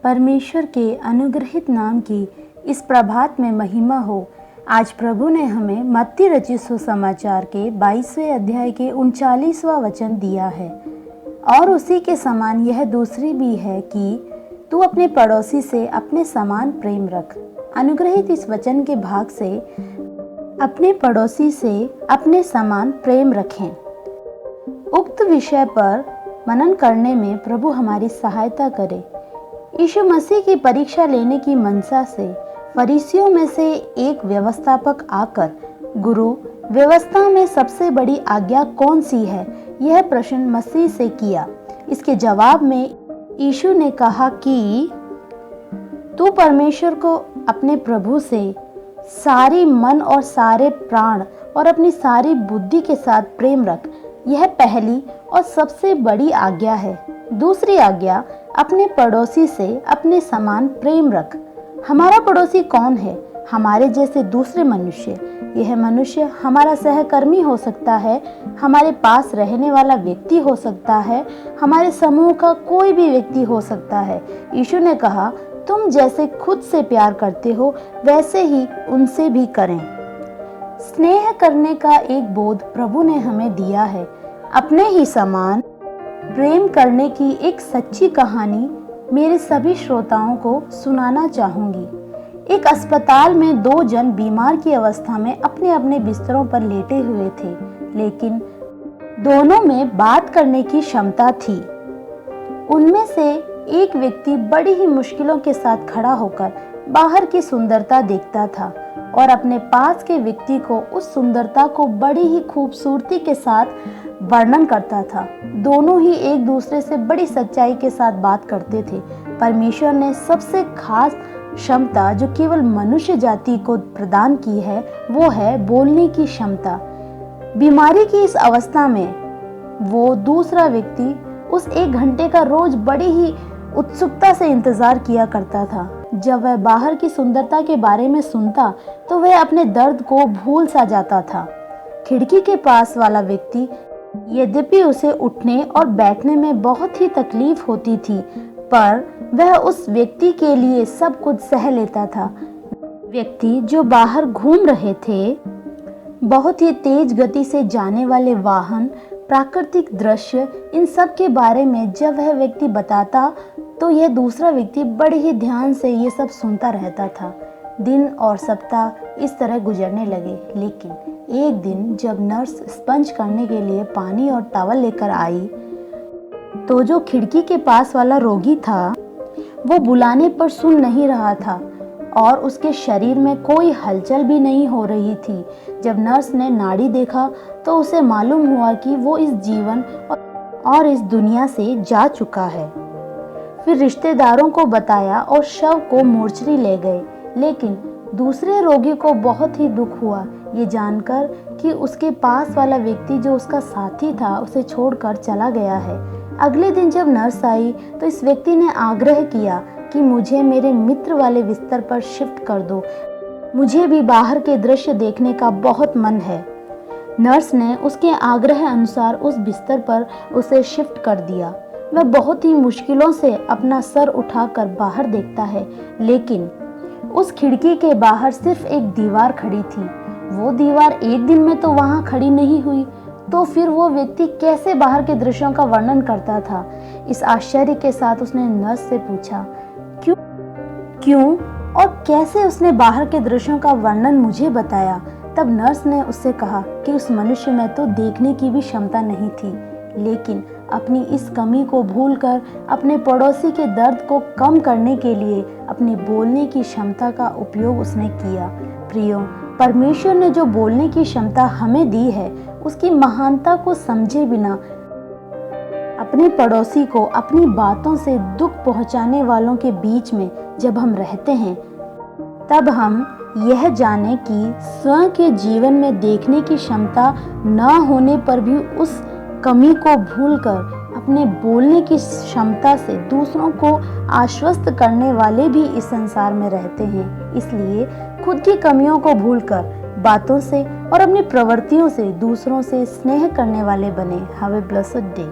परमेश्वर के अनुग्रहित नाम की इस प्रभात में महिमा हो। आज प्रभु ने हमें मत्ती रचित सुसमाचार के 22वें अध्याय के 39वां वचन दिया है। और उसी के समान यह दूसरी भी है कि तू अपने पड़ोसी से अपने समान प्रेम रख। अनुग्रहित इस वचन के भाग से अपने पड़ोसी से अपने समान प्रेम रखें। उक्त विषय पर मनन करने में प्रभु हमारी सहायता करे। यीशु मसीह की परीक्षा लेने की मनसा से फरीसियों में से एक व्यवस्थापक आकर, गुरु, व्यवस्था में सबसे बड़ी आज्ञा कौन सी है, यह प्रश्न मसीह से किया। इसके जवाब में यीशु ने कहा कि तू परमेश्वर को अपने प्रभु से सारी मन और सारे प्राण और अपनी सारी बुद्धि के साथ प्रेम रख। यह पहली और सबसे बड़ी आज्ञा है। दूसरी आज्ञा अपने पड़ोसी से अपने समान प्रेम रख। हमारा पड़ोसी कौन है? हमारे जैसे दूसरे मनुष्य। यह मनुष्य हमारा सहकर्मी हो सकता है, हमारे पास रहने वाला व्यक्ति हो सकता है, हमारे समूह का कोई भी व्यक्ति हो सकता है। यीशु ने कहा, तुम जैसे खुद से प्यार करते हो वैसे ही उनसे भी करें। स्नेह करने का एक बोध प्रभु ने हमें दिया है। अपने ही समान प्रेम करने की एक सच्ची कहानी मेरे सभी श्रोताओं को सुनाना चाहूंगी। एक अस्पताल में दो जन बीमार की अवस्था में अपने अपने बिस्तरों पर लेटे हुए थे, लेकिन दोनों में बात करने की क्षमता थी। उनमें से एक व्यक्ति बड़ी ही मुश्किलों के साथ खड़ा होकर बाहर की सुंदरता देखता था और अपने पास के व्यक्ति को उस सुंदरता को बड़ी ही खूबसूरती के साथ वर्णन करता था। दोनों ही एक दूसरे से बड़ी सच्चाई के साथ बात करते थे। परमेश्वर ने सबसे खास क्षमता जो केवल मनुष्य जाति को प्रदान की है, वो है बोलने की क्षमता। बीमारी की इस अवस्था में वो दूसरा व्यक्ति उस 1 घंटे का रोज बड़ी ही उत्सुकता से इंतजार किया करता था। जब वह बाहर की सुंदरता के बारे में सुनता तो वह अपने दर्द को भूल सा जाता था। खिड़की के पास वाला व्यक्ति, यद्यपि उसे उठने और बैठने में बहुत ही तकलीफ होती थी, पर वह उस व्यक्ति के लिए सब कुछ सह लेता था। व्यक्ति जो बाहर घूम रहे थे, बहुत ही तेज गति से जाने वाले वाहन, प्राकृतिक दृश्य, इन सब के बारे में जब वह व्यक्ति बताता तो यह दूसरा व्यक्ति बड़े ही ध्यान से ये सब सुनता रहता था। दिन और सप्ताह इस तरह गुजरने लगे, लेकिन एक दिन जब नर्स स्पंज करने के लिए पानी और टॉवल लेकर आई तो जो खिड़की के पास वाला रोगी था वो बुलाने पर सुन नहीं रहा था और उसके शरीर में कोई हलचल भी नहीं हो रही थी। जब नर्स ने नाड़ी देखा तो उसे मालूम हुआ कि वो इस जीवन और इस दुनिया से जा चुका है। फिर रिश्तेदारों को बताया और शव को मोर्चरी ले गए, लेकिन दूसरे रोगी को बहुत ही दुख हुआ ये जानकर कि उसके पास वाला व्यक्ति जो उसका साथी था उसे छोड़कर चला गया है। अगले दिन जब नर्स आई तो इस व्यक्ति ने आग्रह किया कि मुझे मेरे मित्र वाले बिस्तर पर शिफ्ट कर दो, मुझे भी बाहर के दृश्य देखने का बहुत मन है। नर्स ने उसके आग्रह अनुसार उस बिस्तर पर उसे शिफ्ट कर दिया। वह बहुत ही मुश्किलों से अपना सर उठाकर बाहर देखता है, लेकिन उस खिड़की के बाहर सिर्फ एक दीवार खड़ी थी। वो दीवार एक दिन में तो वहां खड़ी नहीं हुई, तो फिर वो व्यक्ति कैसे बाहर के दृश्यों का वर्णन करता था? इस आश्चर्य के साथ उसने नर्स से पूछा, क्यों और कैसे उसने बाहर के दृश्यों का वर्णन मुझे बताया? तब नर्स ने उससे कहा कि उस मनुष्य में तो देखने की भी क्षमता नहीं थी, लेकिन अपनी इस कमी को भूलकर अपने पड़ोसी के दर्द को कम करने के लिए अपनी बोलने की क्षमता का उपयोग उसने किया। प्रियो, परमेश्वर ने जो बोलने की क्षमता हमें दी है, उसकी महानता को समझे बिना अपने पड़ोसी को अपनी बातों से दुख पहुंचाने वालों के बीच में जब हम रहते हैं, तब हम यह जाने कि स्वयं के जीवन में देखने की क्षमता न होने पर भी उस कमी को भूलकर अपने बोलने की क्षमता से दूसरों को आश्वस्त करने वाले भी इस संसार में रहते हैं। इसलिए खुद की कमियों को भूलकर बातों से और अपनी प्रवृत्तियों से दूसरों से स्नेह करने वाले बने। Have a blessed day.